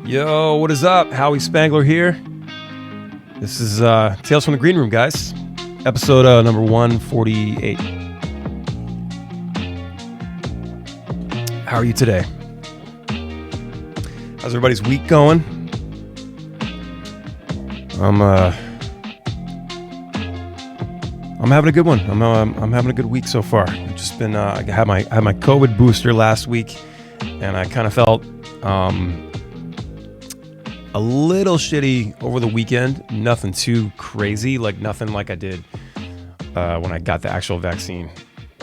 Yo, what is up? Howie Spangler here. This is Tales from the Green Room, guys. Episode number 148. How are you today? How's everybody's week going? I'm having a good one. I'm having a good week so far. I've just been I had my COVID booster last week, and I kind of felt a little shitty over the weekend. Nothing too crazy, nothing like I did when I got the actual vaccine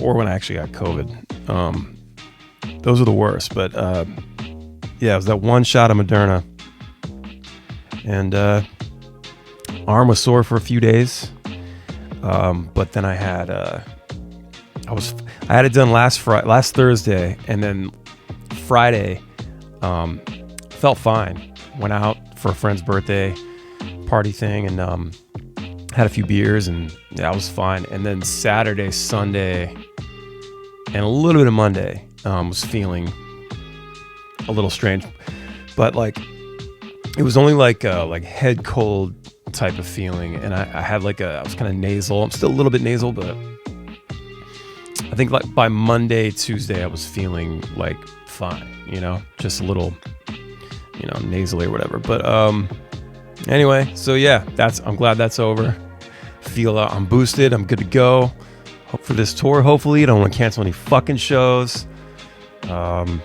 or when I actually got COVID. Those are the worst. But yeah, it was that one shot of Moderna, and arm was sore for a few days. But then I had it done last Thursday, and then Friday felt fine. Went out for a friend's birthday party thing and had a few beers, and yeah, I was fine. And then Saturday, Sunday, and a little bit of Monday was feeling a little strange, but it was only like head cold type of feeling, and I had I was kind of nasal. I'm still a little bit nasal, but I think by Monday, Tuesday, I was feeling fine, just a little nasally or whatever. But anyway, so yeah, I'm glad that's over. Feel I'm boosted. I'm good to go. Hope for this tour. Hopefully, I don't want to cancel any fucking shows. We've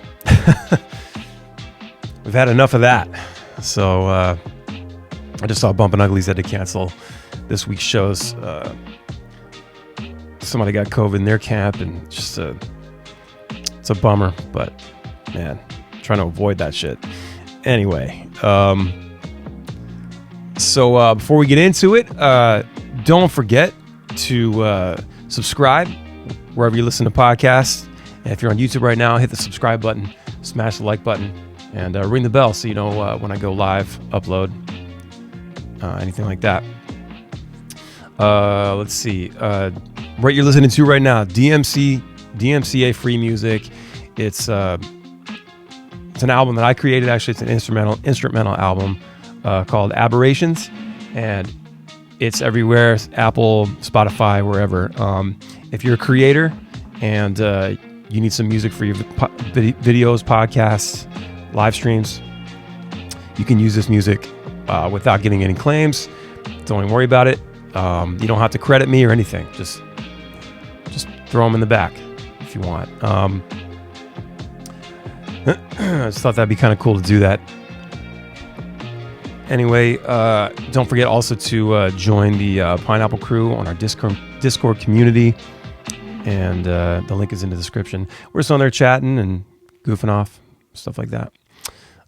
had enough of that. So I just saw Bumpin' Uglies had to cancel this week's shows. Somebody got COVID in their camp, and it's a bummer. But man, trying to avoid that shit. Anyway, so before we get into it, don't forget to subscribe wherever you listen to podcasts. And if you're on YouTube right now, hit the subscribe button, smash the like button, and ring the bell so you know when I go live, upload, anything like that. Let's see. What you're listening to right now, DMCA Free Music. It's an album that I created. Actually, it's an instrumental album called Aberrations, and it's everywhere: Apple, Spotify, wherever. If you're a creator and you need some music for your videos, podcasts, live streams, you can use this music without getting any claims. Don't even worry about it. You don't have to credit me or anything. Just throw them in the back if you want. I just thought that'd be kind of cool to do that. Anyway, don't forget also to join the Pineapple Crew on our Discord community, and the link is in the description. We're just on there chatting and goofing off, stuff like that.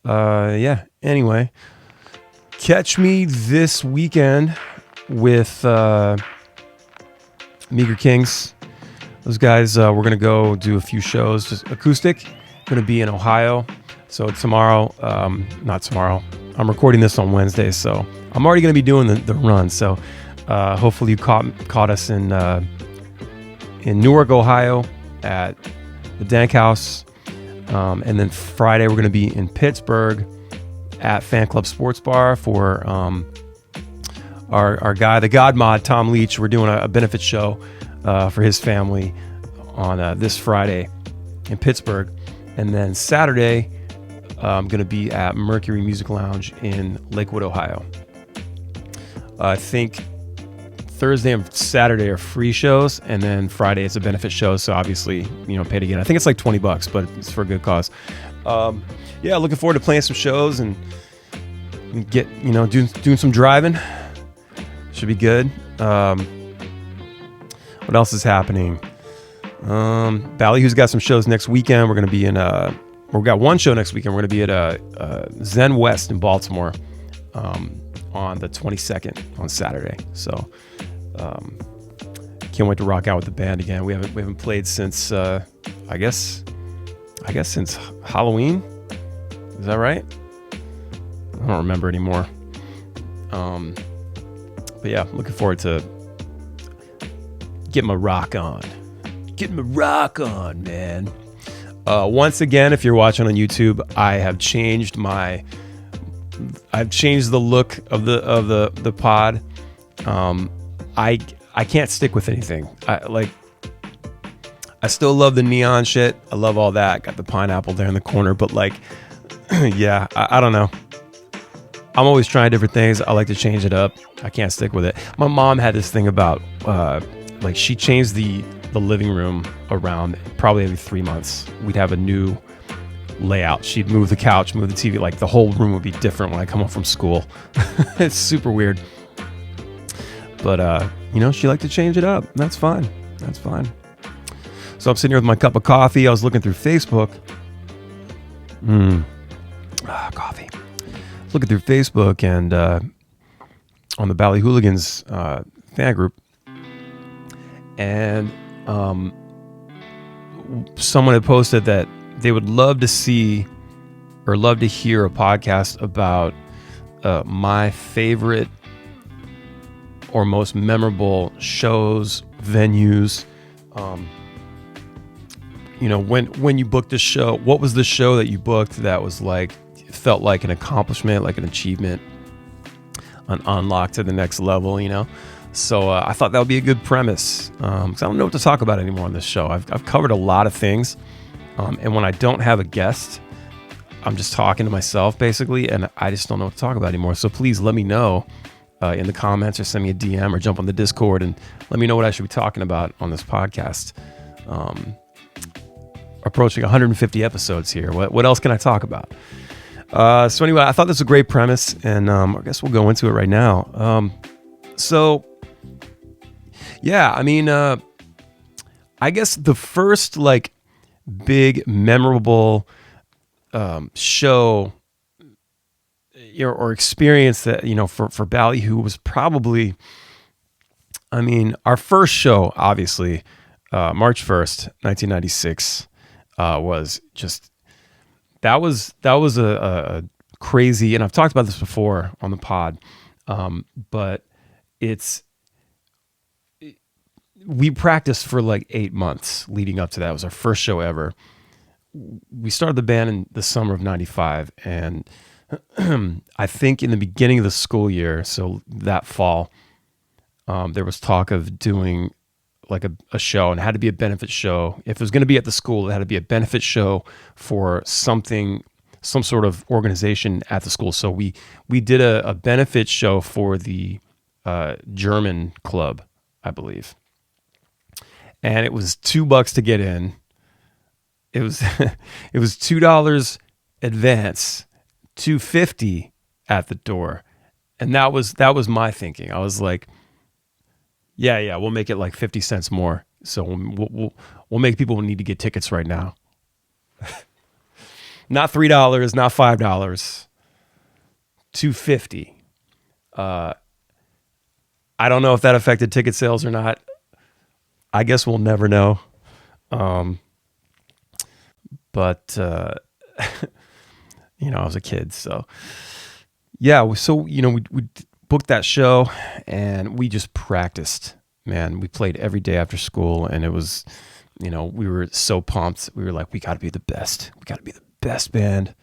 Yeah, anyway, catch me this weekend with Meager Kings. Those guys, we're going to go do a few shows, just acoustic. Going to be in Ohio. So tomorrow, not tomorrow, I'm recording this on Wednesday, so I'm already going to be doing the run. So hopefully you caught us in Newark, Ohio at the Dank House. And then Friday we're going to be in Pittsburgh at Fan Club Sports Bar for our guy, the God Mod, Tom Leach. We're doing a benefit show for his family on this Friday in Pittsburgh. And then Saturday, I'm going to be at Mercury Music Lounge in Lakewood, Ohio. I think Thursday and Saturday are free shows, and then Friday it's a benefit show, so obviously, pay to get. I think it's $20, but it's for a good cause. Yeah, looking forward to playing some shows and get, doing some driving. Should be good. What else is happening? Ballyhoo's got some shows next weekend. We're going to be we've got one show next weekend. We're going to be at Zen West in Baltimore on the 22nd on Saturday. So can't wait to rock out with the band again. We haven't played since I guess since Halloween. Is that right? I don't remember anymore. But yeah, looking forward to getting my rock on. Getting my rock on, man. Once again, if you're watching on YouTube, I have changed my I've changed the look of the pod. I can't stick with anything. I still love the neon shit. I love all that. Got the pineapple there in the corner, but like, yeah, I don't know. I'm always trying different things. I like to change it up. I can't stick with it. My mom had this thing about, like, she changed the living room around probably every 3 months. We'd have a new layout. She'd move the couch, move the TV. Like, the whole room would be different when I come home from school. It's super weird. But, she liked to change it up. That's fine. That's fine. So I'm sitting here with my cup of coffee. I was looking through Facebook. Coffee. Looking through Facebook and on the Ballyhooligans fan group, and someone had posted that they would love to see or love to hear a podcast about my favorite or most memorable shows, venues. When you booked a show, what was the show that you booked that was like, felt like an accomplishment, like an achievement, an unlock to the next level, So I thought that would be a good premise, because I don't know what to talk about anymore on this show. I've covered a lot of things, and when I don't have a guest, I'm just talking to myself basically, and I just don't know what to talk about anymore. So please let me know in the comments, or send me a DM, or jump on the Discord and let me know what I should be talking about on this podcast. Approaching 150 episodes here. What else can I talk about? So anyway, I thought this was a great premise, and I guess we'll go into it right now. I guess the first like big memorable show or experience that for Ballyhoo was probably, our first show, obviously, March 1st, 1996, was just. That was a crazy, and I've talked about this before on the pod, but we practiced for like 8 months leading up to that. It was our first show ever. We started the band in the summer of 95, and I think in the beginning of the school year, so that fall, there was talk of doing like a show, and it had to be a benefit show. If it was going to be at the school, it had to be a benefit show for some sort of organization at the school. So we did a benefit show for the German club, I believe. And it was $2 to get in. It was it was $2 advance, $2.50 at the door. And that was my thinking. I was like, yeah, we'll make it like 50 cents more. So we'll make people need to get tickets right now. Not $3, not $5, $2.50. I don't know if that affected ticket sales or not. I guess we'll never know. But I was a kid, so yeah. So we booked that show, and we just practiced. Man, we played every day after school, and it was, we were so pumped. We were like, we got to be the best. We got to be the best band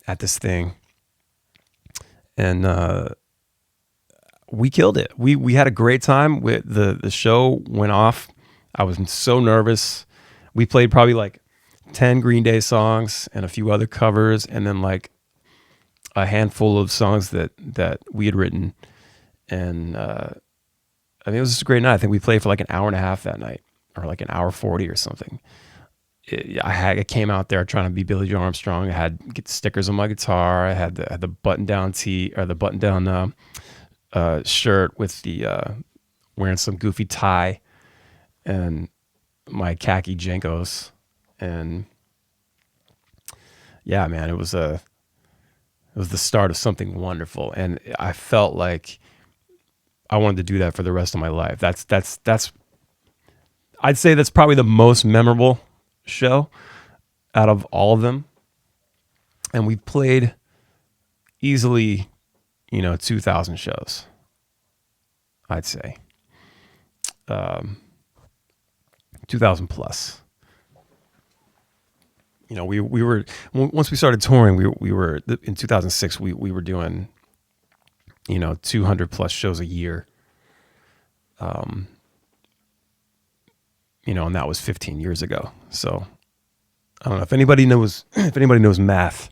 at this thing, and we killed it. We had a great time. The show went off. I was so nervous. We played probably like 10 Green Day songs and a few other covers, and then like a handful of songs that we had written. And it was just a great night. I think we played for like an hour and a half that night, or like an hour 40 or something. I came out there trying to be Billy Joe Armstrong. I had stickers on my guitar. I had the button down shirt with the wearing some goofy tie, and my khaki Jenkos. And yeah, man, it was the start of something wonderful, and I felt like I wanted to do that for the rest of my life. That's I'd say that's probably the most memorable show out of all of them. And we played easily, 2,000 shows, I'd say. 2,000 plus. we were once we started touring, we were in 2006. We were doing 200 plus shows a year. And that was 15 years ago. So I don't know if anybody knows math.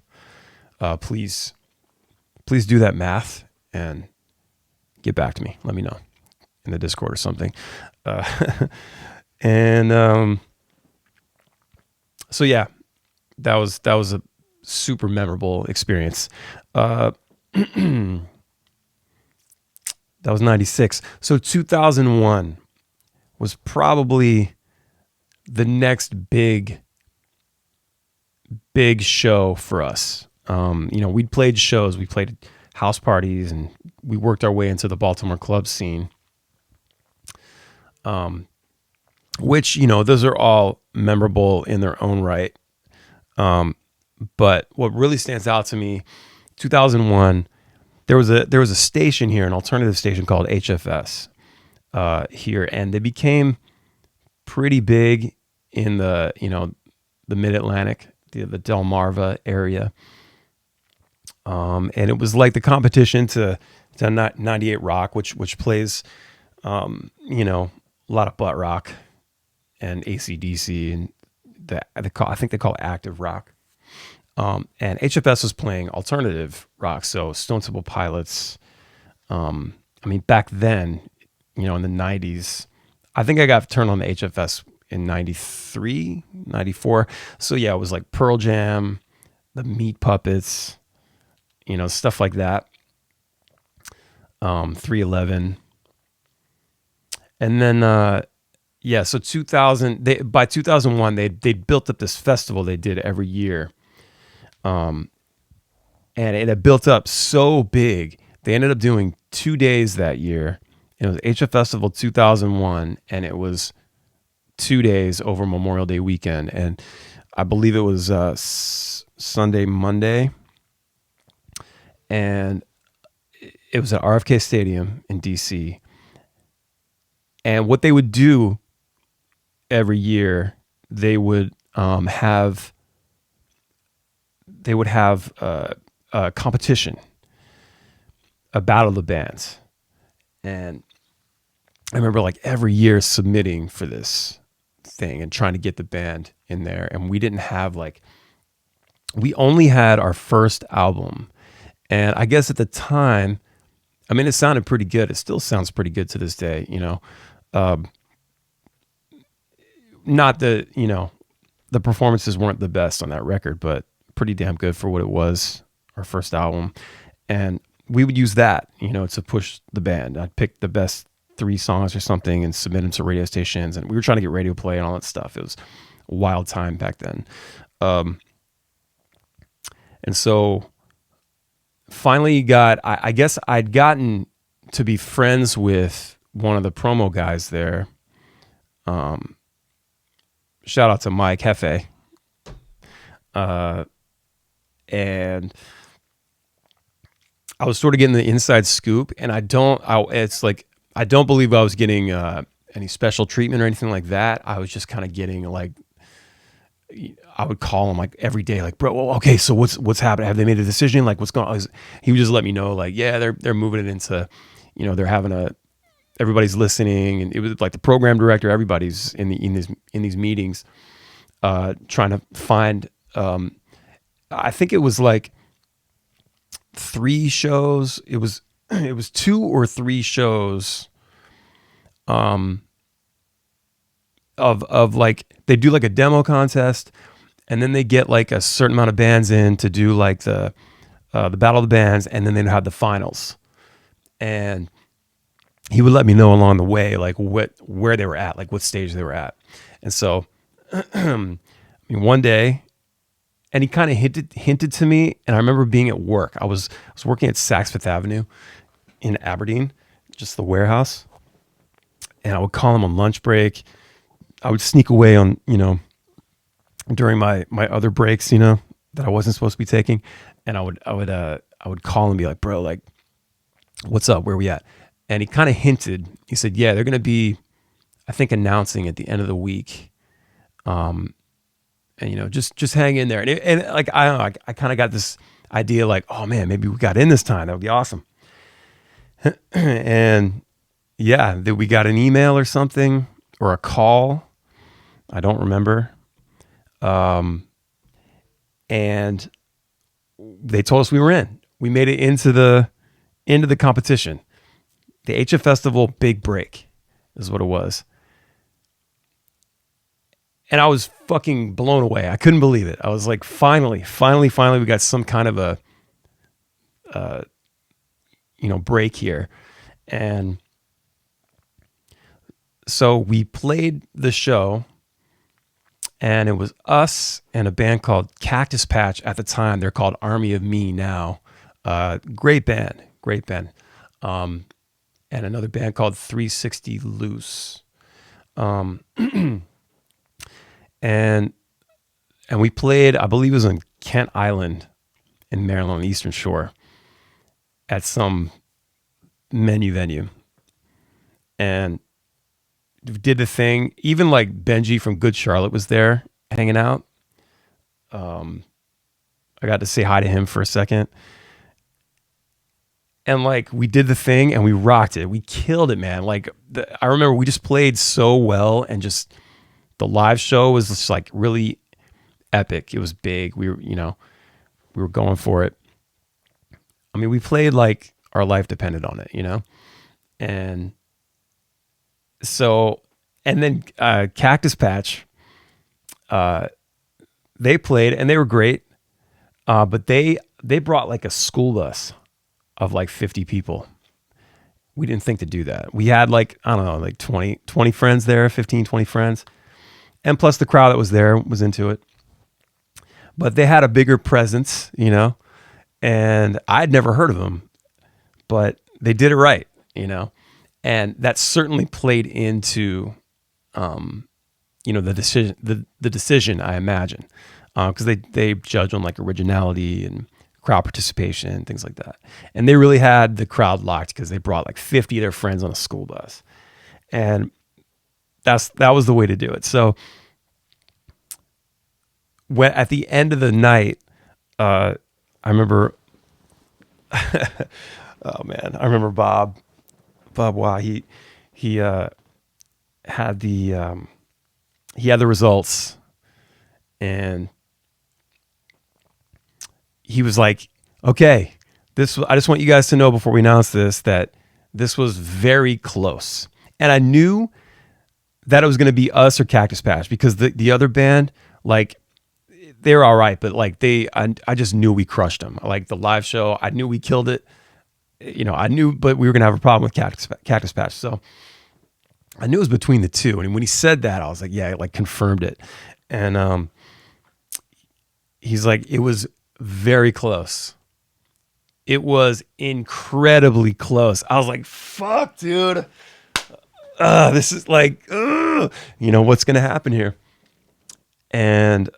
Please do that math and get back to me. Let me know in the Discord or something. And so yeah, that was a super memorable experience. That was 96. So 2001 was probably the next big show for us. We'd played shows, we played house parties, and we worked our way into the Baltimore club scene. Which, those are all memorable in their own right. But what really stands out to me, 2001, there was a station here, an alternative station called HFS here, and they became pretty big in the Mid-Atlantic, the Delmarva area. And it was like the competition to 98 Rock, which plays, a lot of butt rock and AC/DC, and I think they call it active rock. And HFS was playing alternative rock, so Stone Temple Pilots. Back then, in the 90s, I think I got turned on to HFS in 93, 94. So yeah, it was like Pearl Jam, the Meat Puppets, stuff like that. 311. And then, so 2000, by 2001, they built up this festival they did every year. And it had built up so big, they ended up doing 2 days that year. It was HF Festival 2001, and it was 2 days over Memorial Day weekend. And I believe it was Sunday, Monday. And it was at RFK Stadium in DC. And what they would do every year, they would have a competition, a battle of the bands. And I remember like every year submitting for this thing and trying to get the band in there. And we didn't have we only had our first album. And I guess at the time, it sounded pretty good. It still sounds pretty good to this day, not the performances weren't the best on that record, but pretty damn good for what it was, our first album. And we would use that, to push the band. I'd pick the best 3 songs or something and submit them to radio stations. And we were trying to get radio play and all that stuff. It was a wild time back then. And so finally I guess I'd gotten to be friends with one of the promo guys there. Shout out to Mike Hefe. And I was sort of getting the inside scoop, and I don't believe I was getting any special treatment or anything like that. I was just kind of getting I would call him every day, bro, okay, so what's happening? Have they made a decision? What's going on? He would just let me know, yeah, they're moving it into, they're having everybody's listening, and it was like the program director, everybody's in these meetings, trying to find. I think it was 3 shows. It was 2 or 3 shows. Of they do a demo contest, and then they get a certain amount of bands in to do the battle of the bands, and then they'd have the finals. And he would let me know along the way where they were at, what stage they were at. And so one day, and he kind of hinted to me, and I remember being at work. I was working at Saks Fifth Avenue in Aberdeen, just the warehouse, and I would call him on lunch break. I would sneak away on, during my other breaks, that I wasn't supposed to be taking. And I would call him and be like, bro, what's up? Where we at? And he kind of hinted, he said, yeah, they're going to be, I think, announcing at the end of the week. And and just hang in there. And like, I don't know, I kind of got this idea like, oh man, maybe we got in this time. That would be awesome. And yeah, that we got an email or something or a call. I don't remember. And they told us we were in. We made it into the competition. The HF Festival Big Break is what it was. And I was fucking blown away. I couldn't believe it. I was like, finally, we got some kind of a, break here. And so we played the show, and it was us and a band called Cactus Patch at the time. They're called Army of Me now. Great band. And another band called 360 Loose. And we played, I believe it was on Kent Island in Maryland, on the Eastern Shore, at some venue. And did the thing. Even like Benji from Good Charlotte was there hanging out. I got to say hi to him for a second. And like, we did the thing and we rocked it. We killed it, man. Like, I remember we just played so well, and just the live show was just like really epic. It was big. We were going for it. I mean, we played like our life depended on it, and so, and then Cactus Patch, they played and they were great, but they brought like a school bus of like 50 people. We didn't think to do that. We had like, I don't know, like 20 friends there, 15, 20 friends. And plus the crowd that was there was into it. But they had a bigger presence, and I'd never heard of them, but they did it right, and that certainly played into, the decision, I imagine, because they judge on like originality and crowd participation and things like that. And they really had the crowd locked because they brought like 50 of their friends on a school bus, and that was the way to do it. So at the end of the night, I remember, oh man, I remember Bob. Wow, he had the results, and he was like, "Okay, I just want you guys to know before we announce this that this was very close." And I knew that it was going to be us or Cactus Patch, because the other band, like, they were all right, but like I just knew we crushed them. Like the live show, I knew we killed it. I knew, but we were gonna have a problem with Cactus Patch. So I knew it was between the two. And when he said that, I was like, yeah, it like confirmed it. And he's like, it was very close. It was incredibly close. I was like, fuck, dude. This is like, what's gonna happen here? And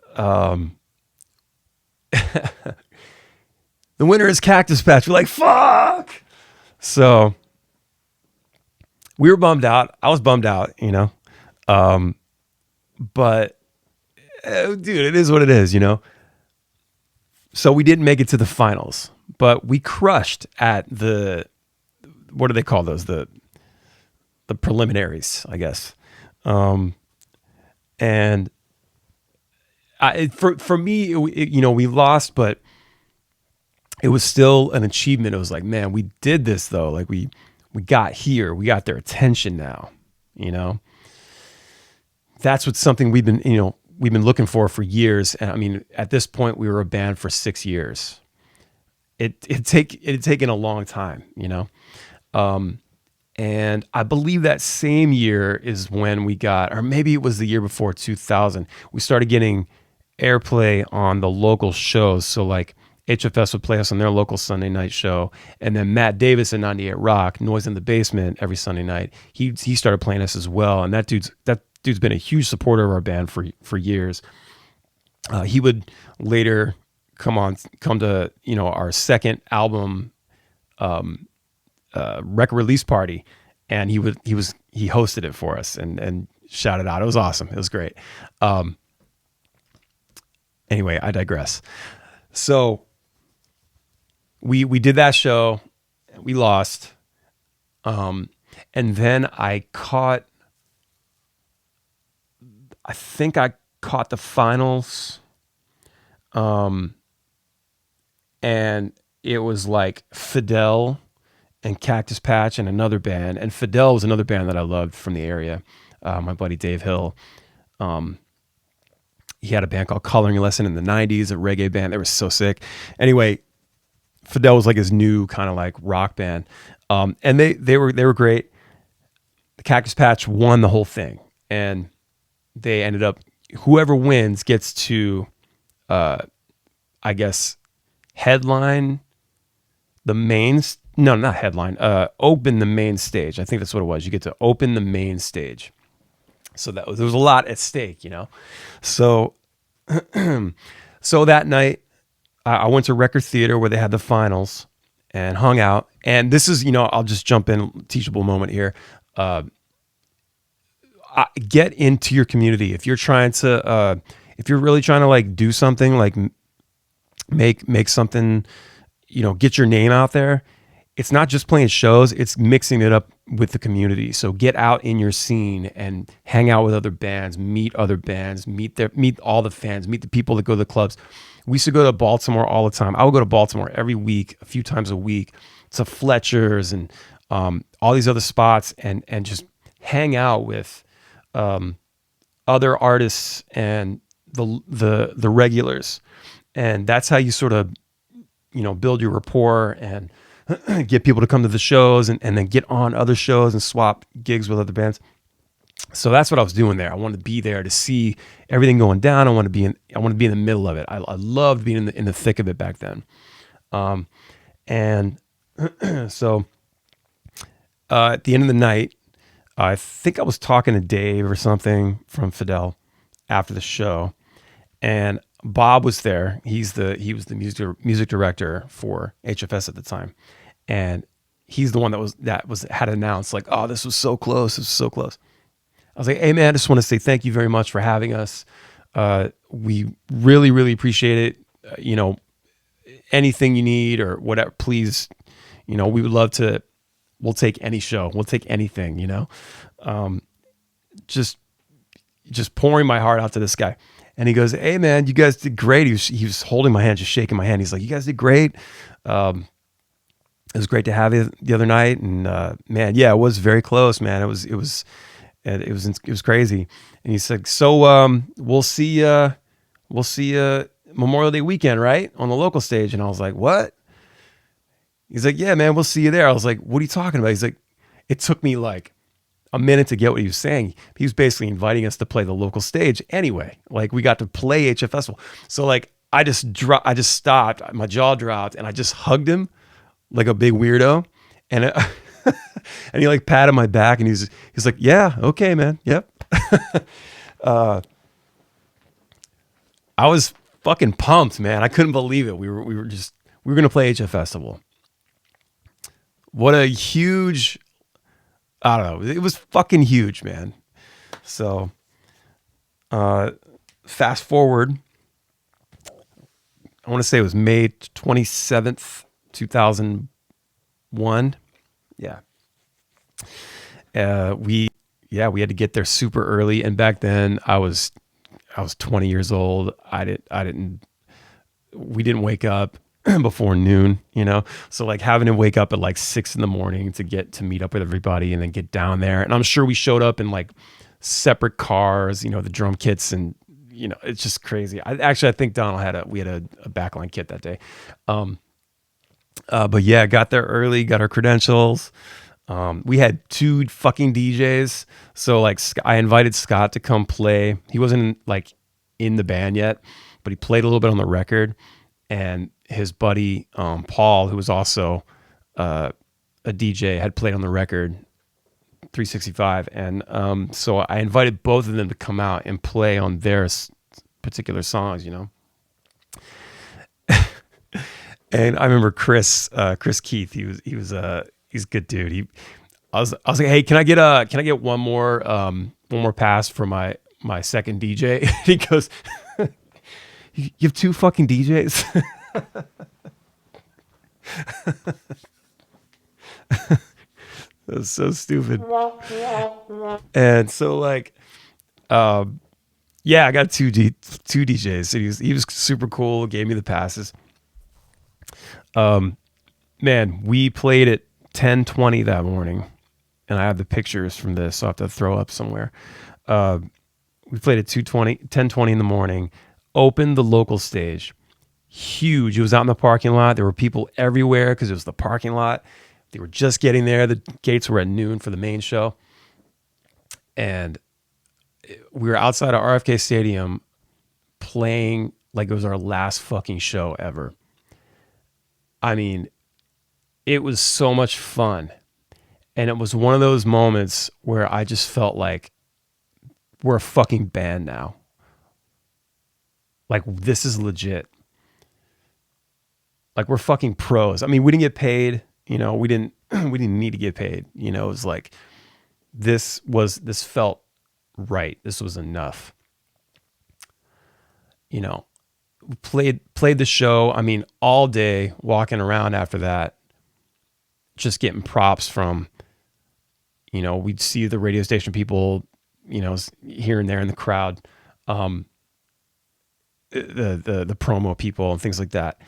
the winner is Cactus Patch. We're like, fuck. So we were bummed out. I was bummed out, but dude, it is what it is, So we didn't make it to the finals, but we crushed at what do they call those? The preliminaries, I guess. And for me, we lost, but it was still an achievement. It was like, man, we did this though. Like we got here. We got their attention now. That's something we've been looking for years. And I mean, at this point, we were a band for 6 years. It had taken a long time, and I believe that same year is when we got, or maybe it was the year before, 2000, we started getting airplay on the local shows. So like HFS would play us on their local Sunday night show, and then Matt Davis at 98 Rock, Noise in the Basement, every Sunday night, he started playing us as well. And that dude's been a huge supporter of our band for years. He would later come to our second album record release party, and he hosted it for us and shouted out. It was awesome. It was great. Anyway, I digress. So we did that show, we lost, and then I think I caught the finals, and it was like Fidel and Cactus Patch and another band, and Fidel was another band that I loved from the area. My buddy Dave Hill, he had a band called Coloring Lesson in the 90s, a reggae band. They were so sick. Anyway, Fidel was like his new kind of like rock band. And they were great. The Cactus Patch won the whole thing. And they ended up, whoever wins gets to, I guess, headline the main, no, not headline, open the main stage. I think that's what it was. You get to open the main stage. So there was a lot at stake, you know? So, so that night I went to Record Theater where they had the finals and hung out. And this is, I'll just jump in, teachable moment here. Get into your community. If you're trying to, if you're really trying to like do something, like make something, get your name out there. It's not just playing shows, it's mixing it up with the community. So get out in your scene and hang out with other bands, meet other bands, meet all the fans, meet the people that go to the clubs. We used to go to Baltimore all the time. I would go to Baltimore every week, a few times a week, to Fletcher's and all these other spots, and just hang out with other artists and the regulars. And that's how you sort of, build your rapport and get people to come to the shows and then get on other shows and swap gigs with other bands. So that's what I was doing there. I wanted to be there to see everything going down. I want to be in the middle of it. I loved being in the thick of it back then. And so at the end of the night, I think I was talking to Dave or something from Fidel after the show, and Bob was there. He was the music director for HFS at the time, and he's the one that had announced like, "Oh, this was so close. This was so close." I was like, "Hey man, I just want to say thank you very much for having us. We really, really appreciate it. Anything you need or whatever, please. We would love to. We'll take any show. We'll take anything. Just pouring my heart out to this guy." And he goes, "Hey man, you guys did great." He was holding my hand, just shaking my hand. He's like, "You guys did great. It was great to have you the other night." And man, yeah, it was very close, man. It was crazy. And he said, "So we'll see Memorial Day weekend, right, on the local stage." And I was like, "What?" He's like, "Yeah, man, we'll see you there." I was like, "What are you talking about?" He's like, it took me like a minute to get what he was saying. He was basically inviting us to play the local stage anyway. Like we got to play HF Festival. So like I just stopped, my jaw dropped, and I just hugged him like a big weirdo. And and he like patted my back, and he's like, "Yeah, okay, man. Yep." I was fucking pumped, man. I couldn't believe it. We were going to play HF Festival. What a huge, I don't know. It was fucking huge, man. So, fast forward, I want to say it was May 27th, 2001. Yeah. We had to get there super early. And back then I was 20 years old. We didn't wake up before noon, So like having to wake up at like 6 a.m. to meet up with everybody and then get down there. And I'm sure we showed up in like separate cars, the drum kits, and it's just crazy. I think Donald we had a backline kit that day. But yeah, got there early, got our credentials. We had 2 fucking DJs. So like I invited Scott to come play. He wasn't like in the band yet, but he played a little bit on the record. And his buddy, Paul, who was also a DJ, had played on the record 365. And so I invited both of them to come out and play on their particular songs, And I remember Chris Keith, he's a good dude. I was like, "Hey, can I get one more pass for my second DJ?" You have two fucking DJs. That's so stupid. And so like, yeah, I got two DJs. He was super cool. Gave me the passes. Man, we played at 10:20 that morning, and I have the pictures from this. So I have to throw up somewhere. We played at 10:20 in the morning. Opened the local stage. Huge. It was out in the parking lot. There were people everywhere because it was the parking lot. They were just getting there. The gates were at noon for the main show. And we were outside of RFK Stadium playing like it was our last fucking show ever. I mean, it was so much fun. And it was one of those moments where I just felt like we're a fucking band now. Like, this is legit. Like, we're fucking pros. I mean, we didn't get paid. You know, we didn't need to get paid. You know, it was like, this felt right. This was enough. You know, played the show. I mean, all day walking around after that, just getting props from, you know, we'd see the radio station people, you know, here and there in the crowd, the promo people and things like that.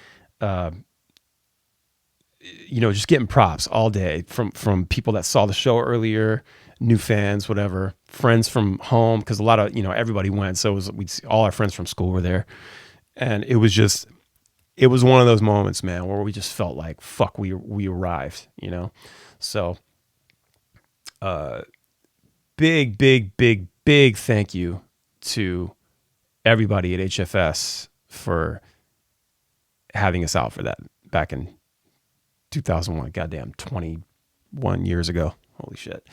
You know, just getting props all day from people that saw the show earlier, new fans, whatever, friends from home, because a lot of, you know, everybody went. So we'd see all our friends from school were there, and it was one of those moments, man, where we just felt like, fuck, we arrived, you know. So, big thank you to everybody at HFS for having us out for that back in 2001. Goddamn, 21 years ago. Holy shit.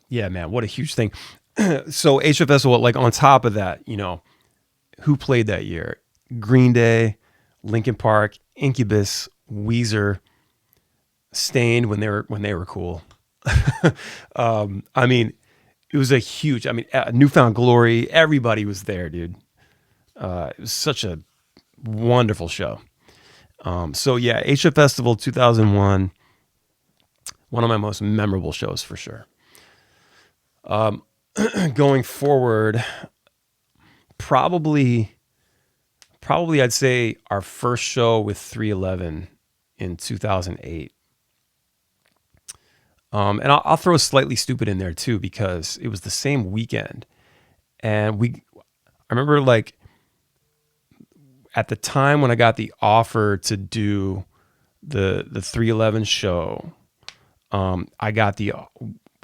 Yeah, man, what a huge thing. So HFS, like on top of that, you know, who played that year? Green Day, Linkin Park, Incubus, Weezer, Stained when they were cool. I mean, it was a huge, Newfound Glory, everybody was there, dude. It was such a wonderful show. So yeah, HF Festival 2001, one of my most memorable shows for sure. Going forward, probably I'd say our first show with 311 in 2008. And I'll throw Slightly Stupid in there too, because it was the same weekend. And I remember, like, at the time when I got the offer to do the 311 show, I got the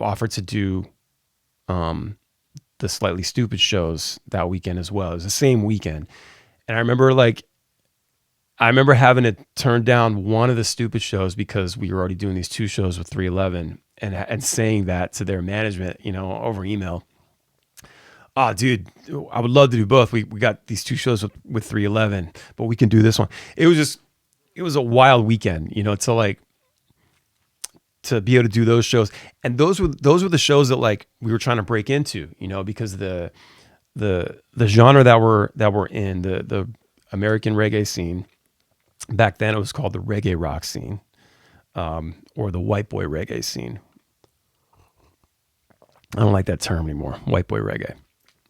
offer to do the Slightly Stupid shows that weekend as well. It was the same weekend. And I remember having to turn down one of the Stupid shows because we were already doing these two shows with 311, and saying that to their management, you know, over email. Oh, dude, I would love to do both. We got these two shows with 311, but we can do this one. It was a wild weekend, you know, to be able to do those shows. And those were the shows that, like, we were trying to break into, you know, because the genre that we're in, the American reggae scene, back then it was called the reggae rock scene, or the white boy reggae scene. I don't like that term anymore, white boy reggae.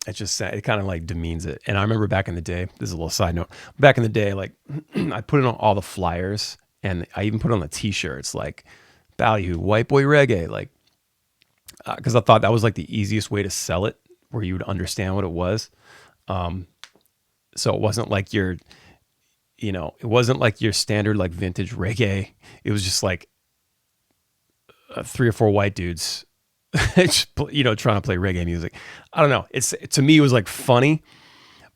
It kind of like demeans it. And I remember back in the day, this is a little side note, back in the day, like, I put it on all the flyers, and I even put it on the t-shirts, like, Ballyhoo, white boy reggae, like, because I thought that was like the easiest way to sell it, where you would understand what it was. So it wasn't like your standard, like, vintage reggae. It was just like 3 or 4 white dudes, just, you know, trying to play reggae music. I don't know. To me, it was like funny,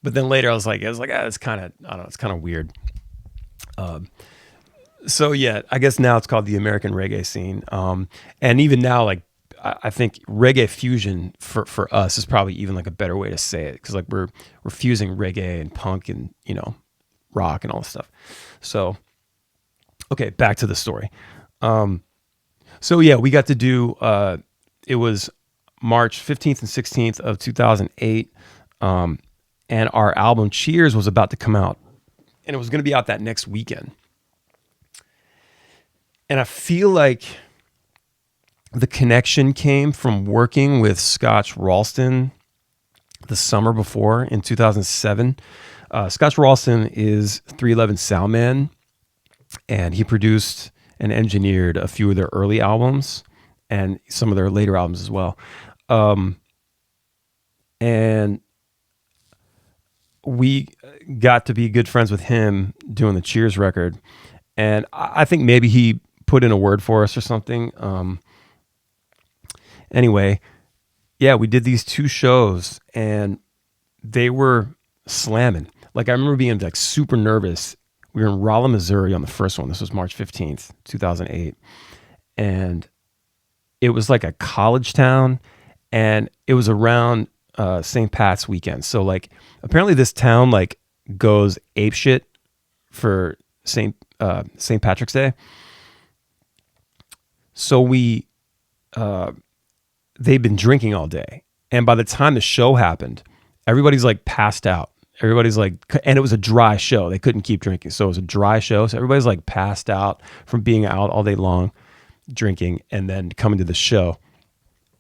but then later I was like, it's kind of, I don't know, it's kind of weird. So yeah, I guess now it's called the American reggae scene. And even now, like, I think reggae fusion for us is probably even like a better way to say it, because, like, we're fusing reggae and punk and, you know, rock and all this stuff. So, okay, back to the story. So yeah, we got to do, it was March 15th and 16th of 2008. And our album Cheers was about to come out, and it was going to be out that next weekend. And I feel like the connection came from working with Scotch Ralston the summer before in 2007. Scotch Ralston is 311 Soundman, and he produced and engineered a few of their early albums and some of their later albums as well. And we got to be good friends with him doing the Cheers record. And I think maybe he put in a word for us or something. Anyway, yeah, we did these 2 shows and they were slamming. Like, I remember being like super nervous. We were in Rolla, Missouri on the first one. This was March 15th, 2008. And it was like a college town, and it was around St. Pat's weekend. So like, apparently this town like goes apeshit for St. Patrick's Day. So they'd been drinking all day. And by the time the show happened, everybody's like passed out. Everybody's like, and it was a dry show. They couldn't keep drinking. So it was a dry show. So everybody's like passed out from being out all day long drinking, and then coming to the show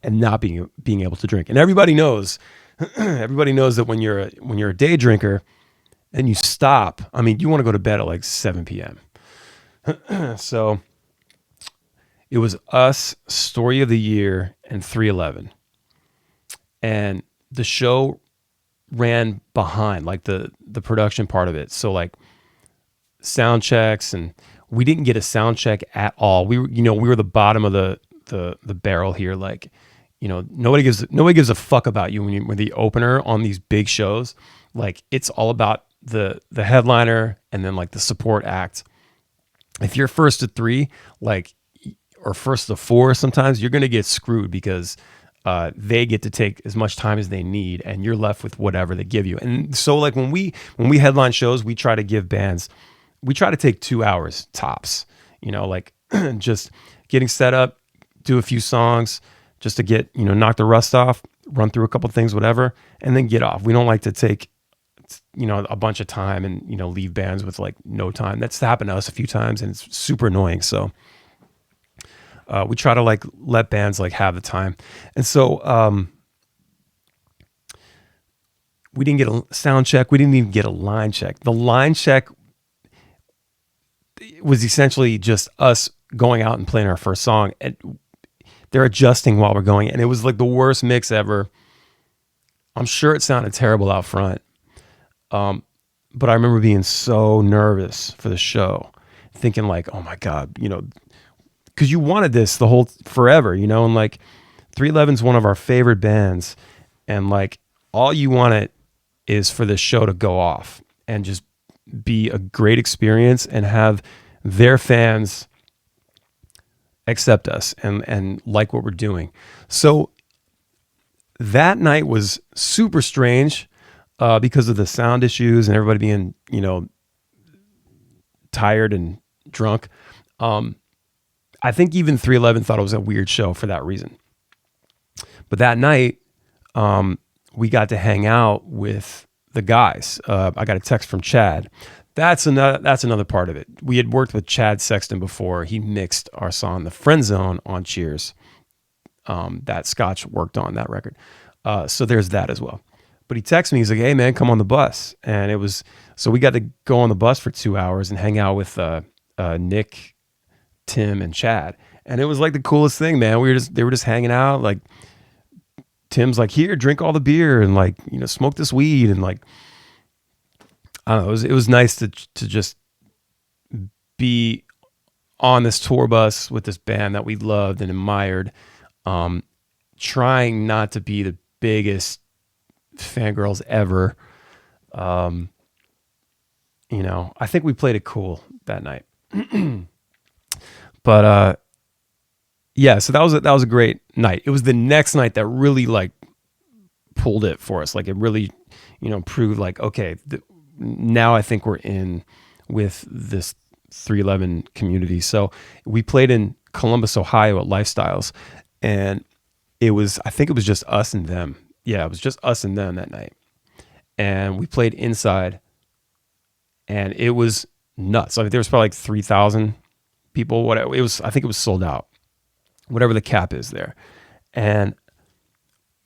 and not being able to drink. And everybody knows that when you're a day drinker and you stop, I mean, you want to go to bed at like 7 p.m. So it was us, Story of the Year, and 311. And the show ran behind, like the production part of it. So like sound checks, and we didn't get a sound check at all. We were the bottom of the barrel here. Like, nobody gives a fuck about you when the opener on these big shows. Like, it's all about the headliner and then like the support act. If you're first to 3, like, or first to 4, sometimes you're going to get screwed because they get to take as much time as they need, and you're left with whatever they give you. And so like when we headline shows, we try to take 2 hours tops, like just getting set up, do a few songs just to get, knock the rust off, run through a couple things, whatever, and then get off. We don't like to take, a bunch of time and, leave bands with like no time. That's happened to us a few times, and it's super annoying. So we try to like let bands like have the time. And so we didn't get a sound check. We didn't even get a line check. The line check was essentially just us going out and playing our first song, and they're adjusting while we're going. And it was like the worst mix ever. I'm sure it sounded terrible out front. But I remember being so nervous for the show, thinking like, oh my God, because you wanted this the whole forever, and like 311's one of our favorite bands, and like all you want is for this show to go off and just be a great experience and have their fans accept us and like what we're doing. So that night was super strange because of the sound issues and everybody being, tired and drunk. I think even 311 thought it was a weird show for that reason. But that night, we got to hang out with the guys. I got a text from Chad. That's another part of it. We had worked with Chad Sexton before. He mixed our song "The Friend Zone" on Cheers. That Scotch worked on that record. So there's that as well. But he texted me. He's like, "Hey man, come on the bus." And so we got to go on the bus for 2 hours and hang out with Nick, Tim, and Chad. And it was like the coolest thing, man. They were just hanging out. Like Tim's like, "Here, drink all the beer and like, smoke this weed." And like, I don't know, it was nice to just be on this tour bus with this band that we loved and admired, trying not to be the biggest fangirls ever. I think we played it cool that night. But yeah, so that was a great night. It was the next night that really like pulled it for us. Like it really, proved like, okay, now I think we're in with this 311 community. So we played in Columbus, Ohio at Lifestyles, and I think it was just us and them. Yeah, it was just us and them that night. And we played inside, and it was nuts. I mean, there was probably like 3,000 people. Whatever it was, I think it was sold out, whatever the cap is there. And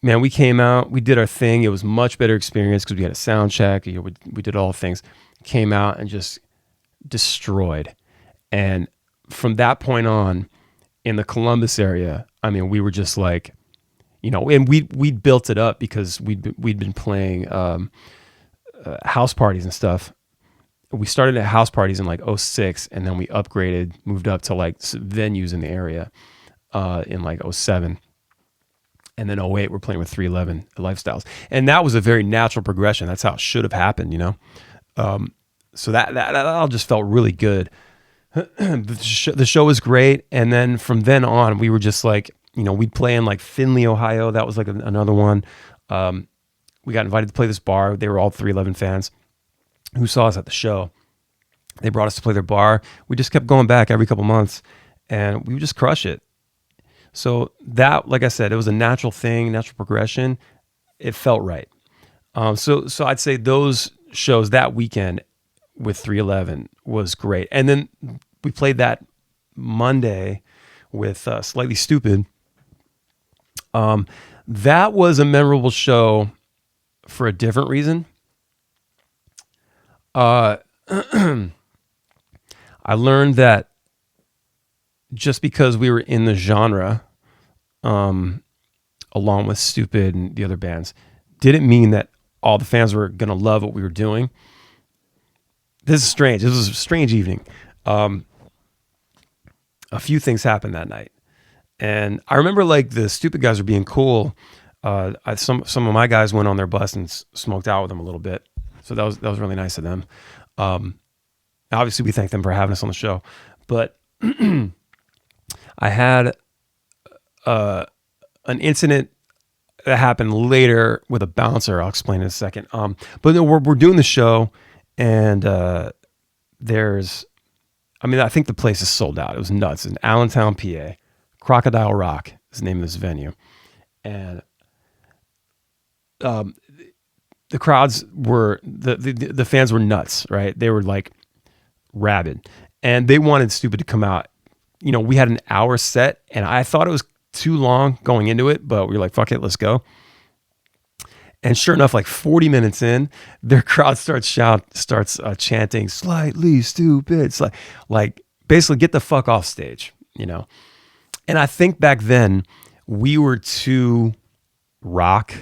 man, we came out, we did our thing. It was a much better experience because we had a sound check. You know, we did all the things. Came out and just destroyed. And from that point on, in the Columbus area, I mean, we were just like, you know, and we built it up because we'd been playing house parties and stuff. We started at house parties in like 06, and then we upgraded, moved up to like venues in the area in like 07. And then 08, we're playing with 311 Lifestyles. And that was a very natural progression. That's how it should have happened, you know? So that all just felt really good. The show was great. And then from then on, we were just like, you know, we'd play in like Findlay, Ohio. That was like another one. We got invited to play this bar. They were all 311 fans who saw us at the show. They brought us to play their bar. We just kept going back every couple months, and we would just crush it. So that, like I said, it was a natural thing, natural progression. It felt right. So I'd say those shows that weekend with 311 was great. And then we played that Monday with Slightly Stupid. That was a memorable show for a different reason. I learned that just because we were in the genre, along with Stupid and the other bands, didn't mean that all the fans were going to love what we were doing. This is strange. This was a strange evening. A few things happened that night. And I remember like the Stupid guys were being cool. Some of my guys went on their bus and smoked out with them a little bit. So that was really nice of them. Obviously we thank them for having us on the show, but I had an incident that happened later with a bouncer. I'll explain in a second. But we're doing the show, and I think the place is sold out. It was nuts. In Allentown, PA, Crocodile Rock is the name of this venue, and the crowds were the fans were nuts, right? They were like rabid, and they wanted Stupid to come out. You know, we had an hour set, and I thought it was too long going into it, but we were like, fuck it, let's go. And sure enough, like 40 minutes in, their crowd starts chanting, "Slightly Stupid." It's like basically get the fuck off stage, you know? And I think back then we were too rock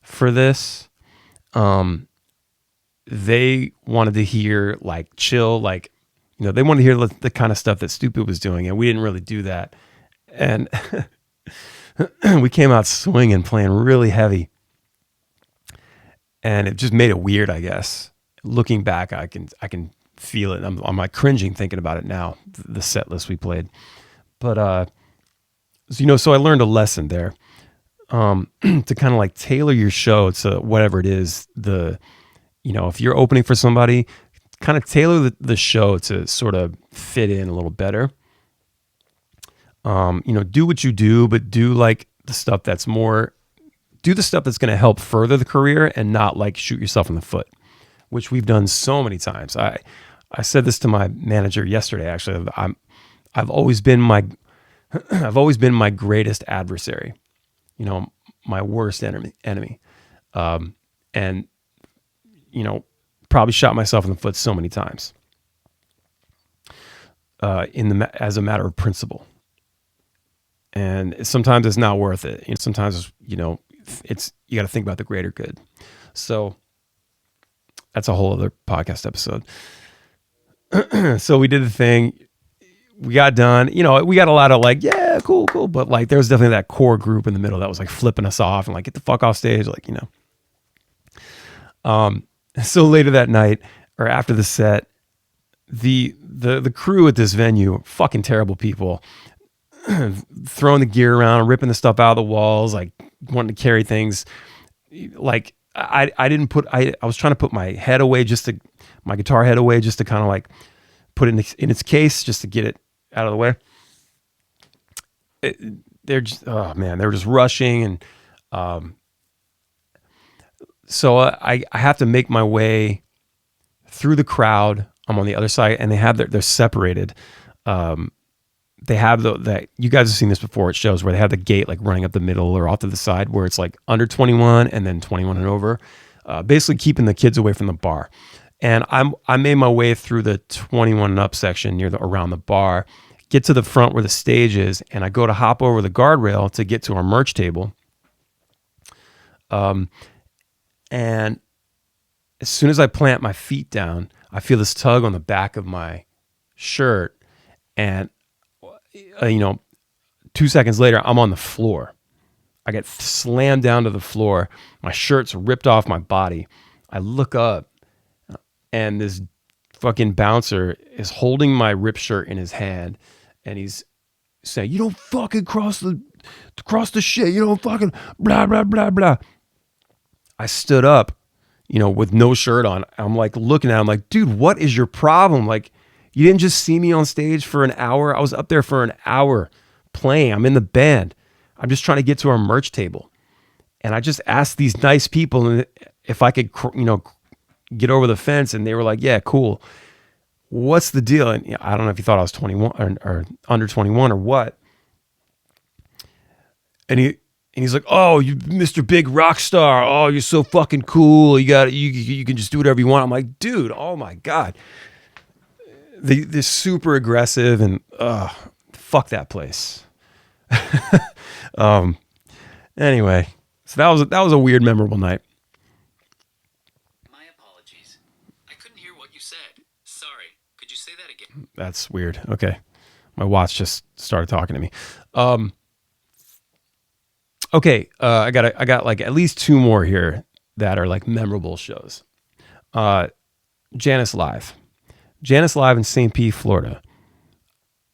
for this. They wanted to hear like chill, like, you know, they wanted to hear the kind of stuff that Stupid was doing, and we didn't really do that. And we came out swinging, playing really heavy, and it just made it weird, I guess. Looking back, I can feel it. I'm like cringing thinking about it now, the set list we played. But so I learned a lesson there, to kind of like tailor your show to whatever it is. If you're opening for somebody, kind of tailor the show to sort of fit in a little better. Do what you do, but do like the stuff that's going to help further the career and not like shoot yourself in the foot, which we've done so many times. I said this to my manager yesterday, actually. I've always been my greatest adversary, my worst enemy. And probably shot myself in the foot so many times, as a matter of principle. And sometimes it's not worth it. Sometimes, you got to think about the greater good. So that's a whole other podcast episode. So we did the thing. We got done. We got a lot of like, yeah, cool. But like, there was definitely that core group in the middle that was like flipping us off and like, get the fuck off stage. Like, so later that night or after the set, the crew at this venue, fucking terrible people, throwing the gear around, ripping the stuff out of the walls, like wanting to carry things. Like I was trying to put my head away, my guitar head away, just to kind of like put it in its case, just to get it out of the way. they're just, oh man, they were just rushing. And so I have to make my way through the crowd. I'm on the other side, and they're separated. They have that, you guys have seen this before at shows where they have the gate like running up the middle or off to the side where it's like under 21 and then 21 and over, basically keeping the kids away from the bar. And I made my way through the 21 and up section around the bar, get to the front where the stage is, and I go to hop over the guardrail to get to our merch table. And as soon as I plant my feet down, I feel this tug on the back of my shirt, and 2 seconds later, I'm on the floor. I get slammed down to the floor. My shirt's ripped off my body. I look up, and this fucking bouncer is holding my ripped shirt in his hand, and he's saying, "You don't fucking cross the shit. You don't fucking blah, blah, blah, blah." I stood up, with no shirt on. I'm like looking at him like, dude, what is your problem? Like, you didn't just see me on stage for an hour. I was up there for an hour playing. I'm in the band. I'm just trying to get to our merch table. And I just asked these nice people if I could, get over the fence. And they were like, yeah, cool. What's the deal? And I don't know if he thought I was 21 or under 21 or what. And he's like, "Oh, you Mr. Big Rock Star. Oh, you're so fucking cool. You can just do whatever you want." I'm like, dude, oh my God. They're super aggressive, and fuck that place. Anyway, so that was a weird, memorable night. My apologies. I couldn't hear what you said. Sorry. Could you say that again? That's weird. Okay. My watch just started talking to me. Okay, I got like at least two more here that are like memorable shows. Janice Live in St. Pete, Florida.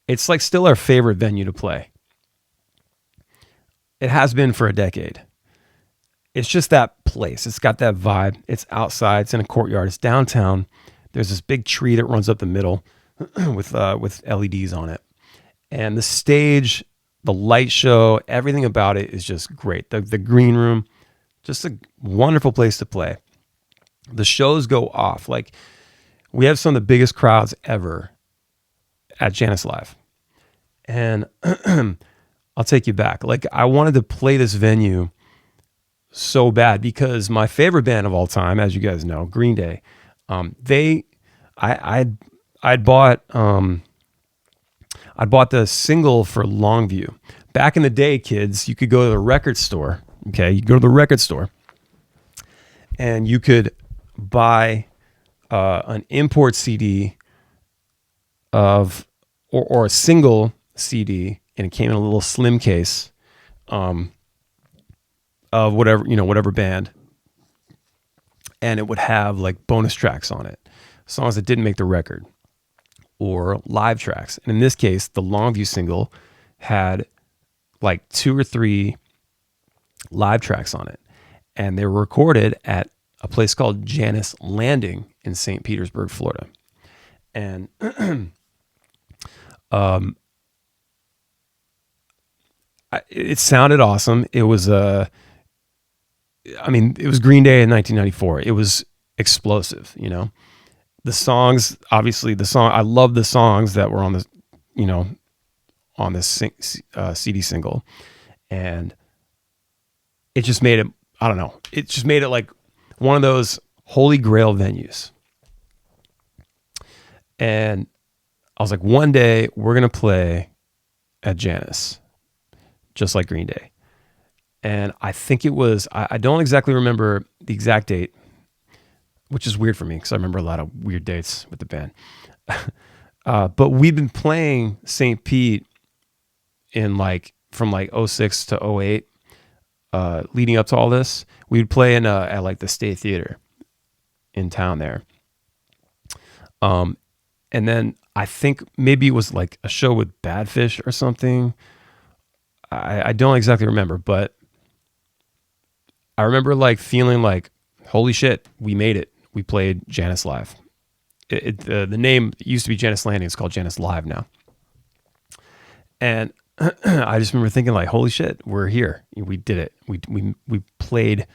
It's like still our favorite venue to play. It has been for a decade. It's just that place. It's got that vibe. It's outside. It's in a courtyard. It's downtown. There's this big tree that runs up the middle with LEDs on it, and the stage, the light show, everything about it is just great. The green room, just a wonderful place to play. The shows go off. Like, we have some of the biggest crowds ever at Janice Live. And I'll take you back. Like, I wanted to play this venue so bad because my favorite band of all time, as you guys know, Green Day, I'd bought the single for Longview. Back in the day, kids, you could go to the record store. Okay, you go to the record store, and you could buy an import CD or a single CD, and it came in a little slim case of whatever band, and it would have like bonus tracks on it, songs that didn't make the record, or live tracks. And in this case, the Longview single had like 2 or 3 live tracks on it. And they were recorded at a place called Janice Landing in St. Petersburg, Florida. And it sounded awesome. It was it was Green Day in 1994. It was explosive, The songs, obviously, I love the songs that were on the, on this CD single, and it just made it, I don't know, it just made it like one of those holy grail venues. And I was like, one day we're going to play at Janice, just like Green Day. And I think it was, I don't exactly remember the exact date, which is weird for me because I remember a lot of weird dates with the band. But we've been playing St. Pete from 06 to 08, leading up to all this. We'd play at like the State Theater in town there. And then I think maybe it was like a show with Badfish or something. I don't exactly remember, but I remember like feeling like, holy shit, we made it. We played Janice Live. The name used to be Janice Landing. It's called Janice Live now. And I just remember thinking like, holy shit, we're here. We did it. We played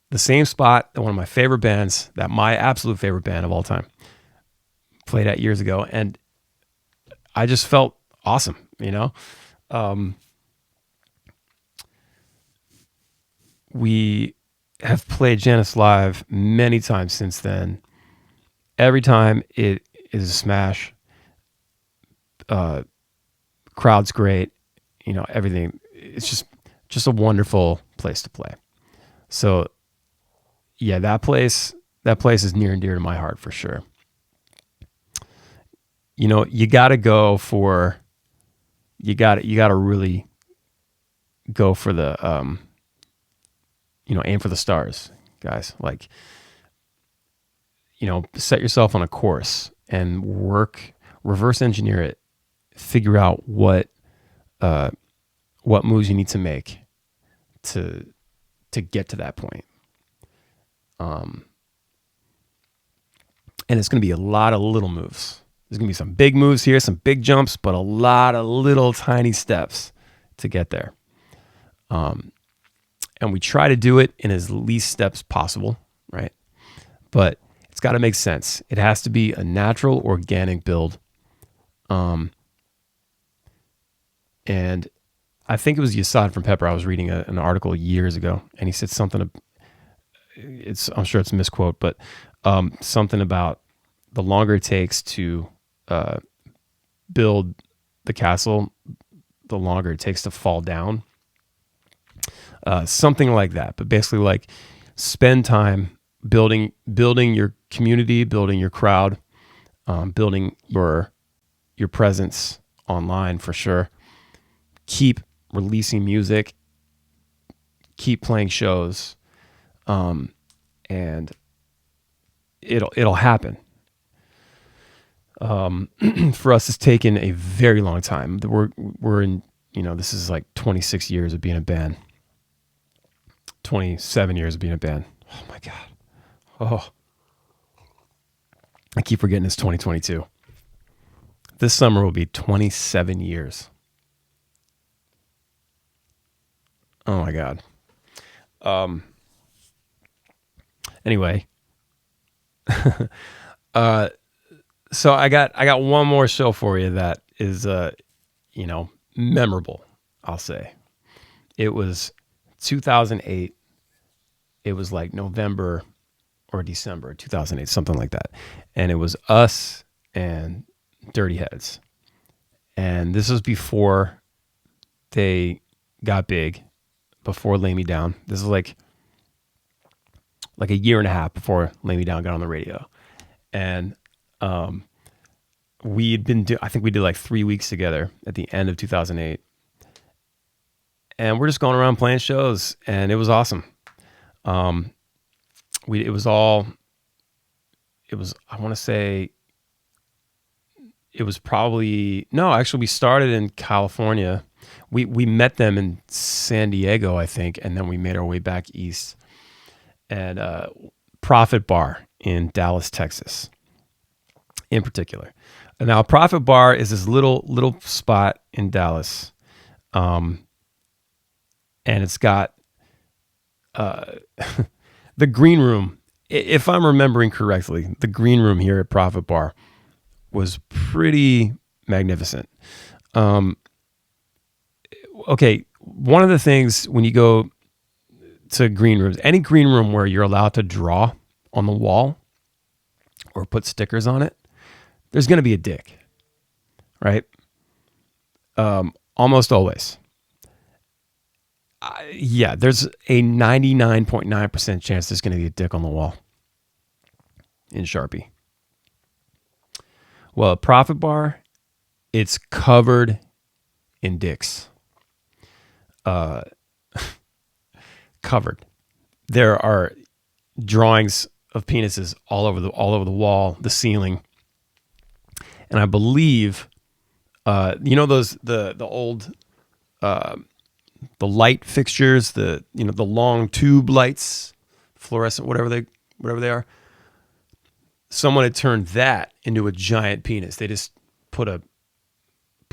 the same spot that one of my favorite bands, that my absolute favorite band of all time, played at years ago. And I just felt awesome, you know? We have played Janice live many times since then. Every time it is a smash. Crowd's great, you know, everything. It's just a wonderful place to play. So yeah, that place is near and dear to my heart for sure. You know, you got to really go for the aim for the stars, guys. Like, you know, set yourself on a course and reverse engineer it, figure out what moves you need to make to get to that point. And it's going to be a lot of little moves. There's going to be some big moves here, some big jumps, but a lot of little tiny steps to get there. And we try to do it in as least steps possible, right? But it's got to make sense. It has to be a natural, organic build. And I think it was Yasad from Pepper. I was reading an article years ago, and he said something. I'm sure it's a misquote, but something about the longer it takes to build the castle, the longer it takes to fall down. Something like that. But basically, like, spend time building your community, building your crowd, building your presence online for sure. Keep releasing music, keep playing shows, and it'll happen. For us, it's taken a very long time. We're in, you know, this is like 26 years of being a band, 27 years of being a band. Oh my God. Oh, I keep forgetting it's 2022. This summer will be 27 years. Oh my God. Anyway, so I got one more show for you that is, memorable. I'll say it was 2008. It was like November or December 2008, something like that, and it was us and Dirty Heads, and this was before they got big. Before Lay Me Down. This is like a year and a half before Lay Me Down got on the radio. And we'd been I think we did like 3 weeks together at the end of 2008. And we're just going around playing shows, and it was awesome. I want to say it was probably, no, actually we started in California. We met them in San Diego, I think, and then we made our way back east. And Profit Bar in Dallas, Texas, in particular. And now Profit Bar is this little spot in Dallas, and it's got the green room. If I'm remembering correctly, the green room here at Profit Bar was pretty magnificent. Okay, one of the things when you go to green rooms, any green room where you're allowed to draw on the wall or put stickers on it, there's going to be a dick, right? Almost always. Yeah, there's a 99.9% chance there's going to be a dick on the wall in Sharpie. Well, a Profit Bar, it's covered in dicks. Covered. There are drawings of penises all over the wall, the ceiling, and I believe, those the old the light fixtures, the long tube lights, fluorescent, whatever they are. Someone had turned that into a giant penis. They just put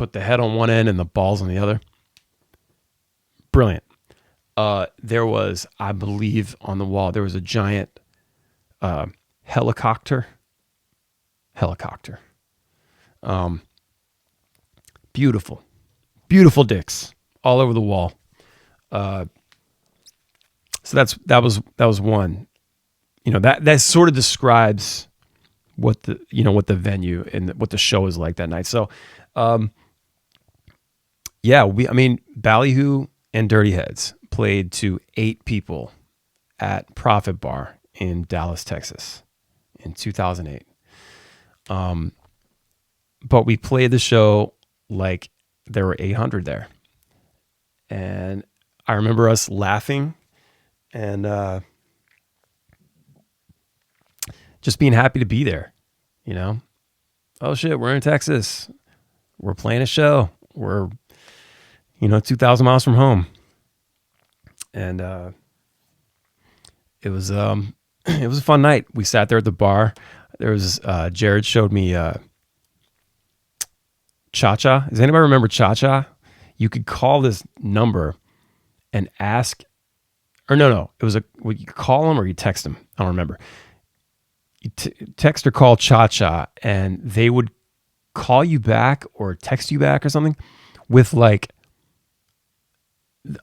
put the head on one end and the balls on the other. Brilliant. There was, I believe, on the wall, there was a giant helicopter. Beautiful. Beautiful dicks all over the wall. So that was one. You know, that sort of describes what the venue and what the show is like that night. So, Ballyhoo and Dirty Heads played to 8 people at Profit Bar in Dallas, Texas in 2008. But we played the show like there were 800 there. And I remember us laughing and just being happy to be there, you know? Oh shit, we're in Texas. We're playing a show. We're, 2,000 miles from home. And it was it was a fun night. We sat there at the bar. There was Jared showed me Cha-Cha. Does anybody remember Cha-Cha? You could call this number and ask, or no. It was you could call them or you text them. I don't remember. You text or call Cha-Cha and they would call you back or text you back or something with like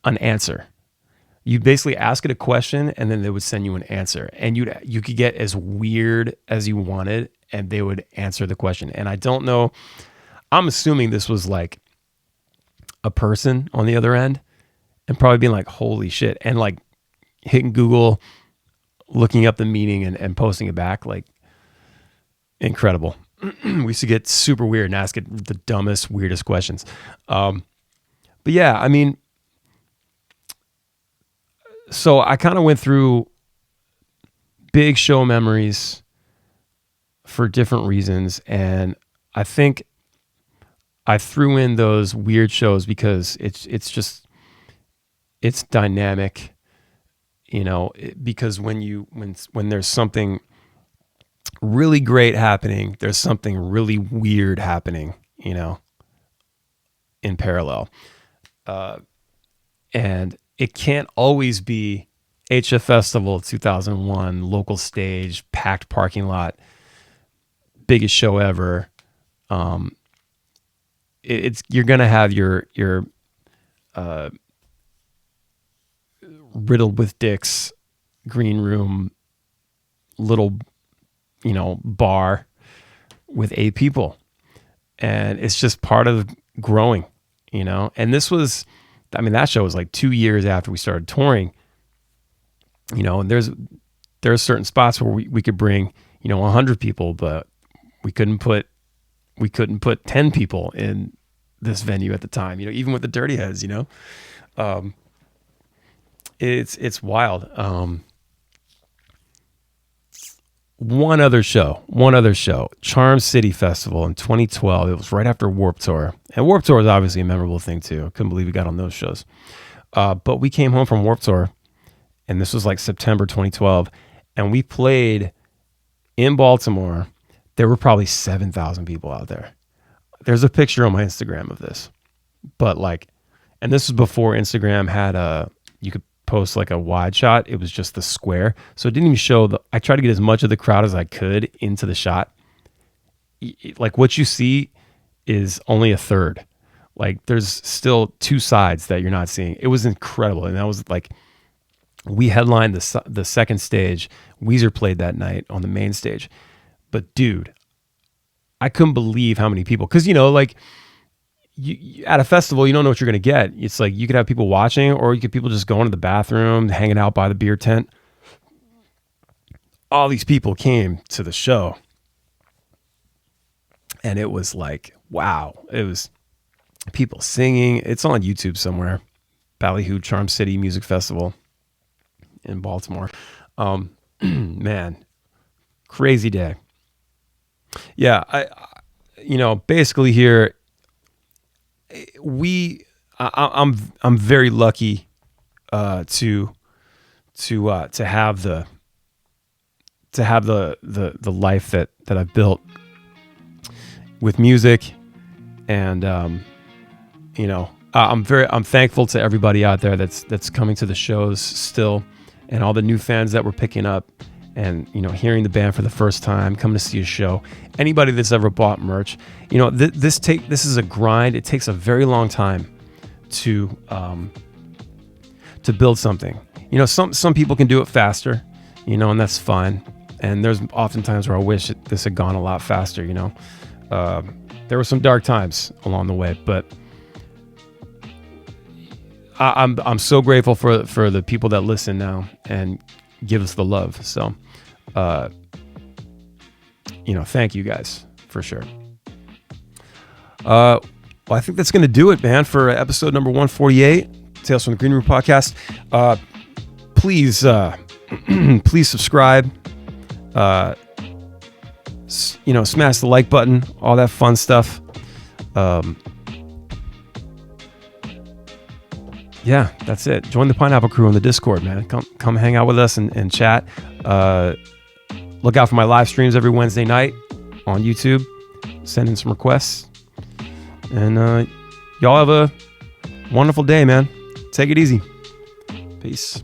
an answer. You basically ask it a question and then they would send you an answer, and you could get as weird as you wanted and they would answer the question. And I don't know, I'm assuming this was like a person on the other end and probably being like, holy shit. And like hitting Google, looking up the meaning and posting it back. Like incredible. We used to get super weird and ask it the dumbest, weirdest questions. But yeah, I mean, so I kind of went through big show memories for different reasons. And I think I threw in those weird shows because it's dynamic, because when there's something really great happening, there's something really weird happening, in parallel. And it can't always be HF Festival 2001, local stage, packed parking lot, biggest show ever. You're gonna have your riddled with dicks green room little bar with 8 people, and it's just part of growing, and this was, that show was like 2 years after we started touring, and there are certain spots where we could bring 100 people, but we couldn't put 10 people in this venue at the time, even with the Dirty Heads, it's wild. One other show, Charm City Festival in 2012. It was right after Warped Tour. And Warped Tour is obviously a memorable thing too. I couldn't believe we got on those shows. But we came home from Warped Tour, and this was like September 2012, and we played in Baltimore. There were probably 7,000 people out there. There's a picture on my Instagram of this. But and this was before Instagram had you could post like a wide shot. It was just the square. So it didn't even show I tried to get as much of the crowd as I could into the shot. Like what you see is only a third. Like there's still 2 sides that you're not seeing. It was incredible. And that was like, we headlined the second stage. Weezer played that night on the main stage. But dude, I couldn't believe how many people, cause you at a festival, you don't know what you're going to get. It's like you could have people watching, or you could people just going to the bathroom, hanging out by the beer tent. All these people came to the show, and it was like, wow. It was people singing. It's on YouTube somewhere. Ballyhoo Charm City Music Festival in Baltimore. Man, crazy day. Yeah, basically here, I'm very lucky to have the life that I've built with music And I'm thankful to everybody out there that's coming to the shows still, and all the new fans that we're picking up, and hearing the band for the first time, coming to see a show. Anybody that's ever bought merch, this is a grind. It takes a very long time to build something. Some people can do it faster, and that's fine. And there's often times where I wish this had gone a lot faster. There were some dark times along the way, but I'm so grateful for the people that listen now and give us the love. So, thank you guys for sure. Well, I think that's going to do it, man, for episode number 148, Tales from the Green Room podcast. Please subscribe. Smash the like button, all that fun stuff. Yeah, that's it. Join the Pineapple Crew on the Discord, man. Come hang out with us and chat. Look out for my live streams every Wednesday night on YouTube. Send in some requests. And y'all have a wonderful day, man. Take it easy. Peace.